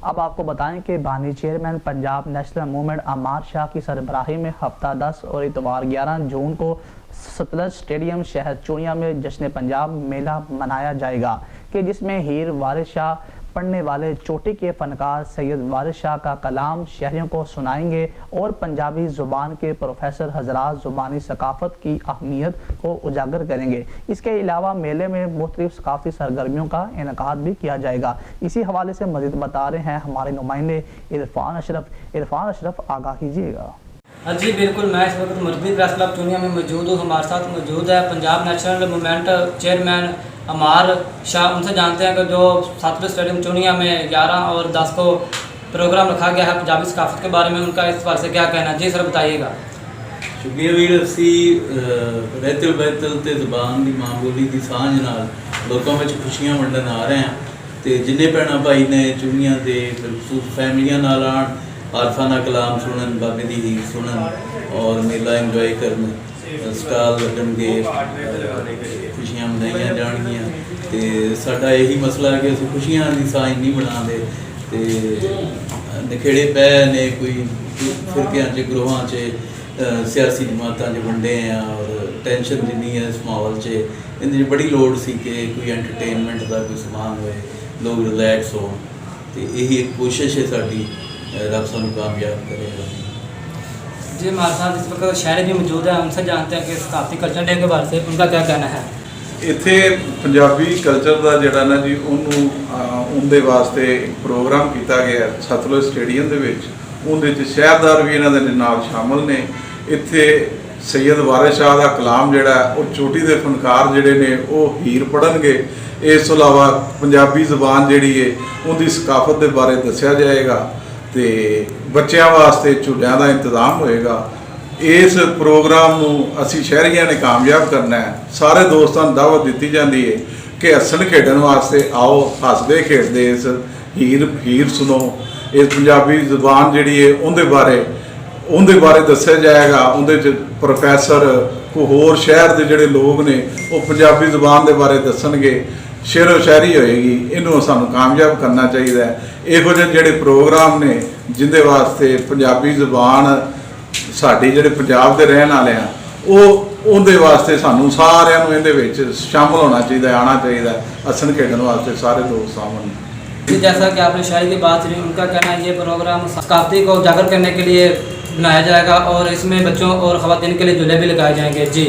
अब आपको बताएं कि बानी चेयरमैन पंजाब नेशनल मूवमेंट अमार शाह की सरबराही में हफ्ता 10 और इतवार 11 जून को सतलज स्टेडियम शहर चूड़िया में जश्न पंजाब मेला मनाया जाएगा कि जिसमें हीर वारिस शाह पढ़ने वाले चोटी के फनकार सैयद वारिस शाह का कलाम शहरियों को सुनाएंगे और पंजाबी ज़ुबान के प्रोफेसर हजरात ज़ुबानी सकाफ़त की अहमियत को उजागर करेंगे। इसके अलावा मेले में मुख्तलिफ सकाफ़ती सरगर्मियों का इनेकाद भी किया जाएगा। इसी हवाले से मज़ीद बता रहे हैं हमारे नुमाइंदे इरफान अशरफ आगाह कीजिएगा। हाँ जी बिल्कुल, मैं इस वक्त मर्दी प्रेस क्लब चूड़िया में मौजूद हूँ। हमारे साथ मौजूद है पंजाब नेशनल मूवमेंट चेयरमैन अमार शाह। उनसे जानते हैं कि जो सतलज स्टेडियम चूड़िया में 11 और 10 को प्रोग्राम रखा गया है पंजाबी सकाफत के बारे में, उनका इस बारे से क्या कहना है। जी सर बताइएगा। शुक्रिया वीर। असी रहतल बहतल ते ज़बान की मां बोली की सांझ नाल लोगों में खुशियां वंडन आ रहे हैं तो जिन्हें भैन भाई ने चूड़िया के बिलखसूस फैमिलियां नाल आन, आरफाना कलाम सुनन, बाबे दी हीर सुनन और मेला इंजॉय करन, स्टाल लगणगे, खुशियां मनाइया जाणगियां। तो साडा यही मसला है कि असीं खुशियां की सांझ नहीं बनाते तो नखेड़े पै ने कोई फिरकियां च ग्रोहां च सियासी जमातों च वंडे हैं और टेंशन जिन्नी है इस माहौल च इन बड़ी लोड़ सी कि कोई एंटरटेनमेंट का कोई समान होए, लोग रिलैक्स हो। तो यही एक कोशिश है साड़ी, रब सानू कामयाब करेगा। जी हमारे साथ इस वक्त शहरी भी मौजूद है, उनसे जानते हैं कि सकाफती कल्चर डे के बारे से उनका क्या कहना है। ਇੱਥੇ ਪੰਜਾਬੀ ਕਲਚਰ ਦਾ ਜਿਹੜਾ ਨਾ ਜੀ ਉਹਨੂੰ ਉਹਦੇ ਵਾਸਤੇ ਇੱਕ ਪ੍ਰੋਗਰਾਮ ਕੀਤਾ ਗਿਆ ਸਤਲੁਜ ਸਟੇਡੀਅਮ ਦੇ ਵਿੱਚ। ਉਹਦੇ 'ਚ ਸ਼ਹਿਰਦਾਰ ਵੀ ਇਹਨਾਂ ਦੇ ਨਾਲ ਸ਼ਾਮਲ ਨੇ। ਇੱਥੇ ਸੈਯਦ ਵਾਰਿਸ ਸ਼ਾਹ ਦਾ ਕਲਾਮ ਜਿਹੜਾ ਉਹ ਚੋਟੀ ਦੇ ਫਨਕਾਰ ਜਿਹੜੇ ਨੇ ਉਹ ਹੀਰ ਪੜ੍ਹਨਗੇ। ਇਸ ਤੋਂ ਇਲਾਵਾ ਪੰਜਾਬੀ ਜ਼ੁਬਾਨ ਜਿਹੜੀ ਹੈ ਉਹਦੀ ਸਕਾਫਤ ਦੇ ਬਾਰੇ ਦੱਸਿਆ ਜਾਏਗਾ ਤੇ ਬੱਚਿਆਂ ਵਾਸਤੇ ਝੂਲਿਆਂ ਦਾ ਇੰਤਜ਼ਾਮ ਹੋਏਗਾ। इस प्रोग्राम नूं असी शहरियां ने कामयाब करना है। सारे दोस्तों नूं दावत दी जाती है कि हसन खेडन वास्ते आओ, हसदे खेडदे इस हीर सुनो। इस पंजाबी जुबान जिहड़ी है उहदे बारे दस्सिया जाएगा। उहदे च प्रोफैसर कोई होर शहर के जिहड़े लोग ने वो पंजाबी जुबान के बारे दसणगे, शेरो शायरी होएगी। इनू सानू कामयाब करना चाहिए। इहो जिहे जिहड़े प्रोग्राम ने जिंदे वास्ते पंजाबी जुबान साडी जिहड़े पंजाब के रहने वाले हैं वो उहदे वास्ते सानू सारिਆਂ ਨੂੰ ਇਹਦੇ ਵਿੱਚ शामिल होना चाहिए, आना चाहिए। हसन खेडन वास्ते सारे दोस्त आवन। जैसा कि आपने शायरी की बात करी, उनका कहना है ये प्रोग्राम सकाफती को उजागर करने के लिए बनाया जाएगा और इसमें बच्चों और ख़वातीन के लिए झूले भी लगाए जाएंगे। जी।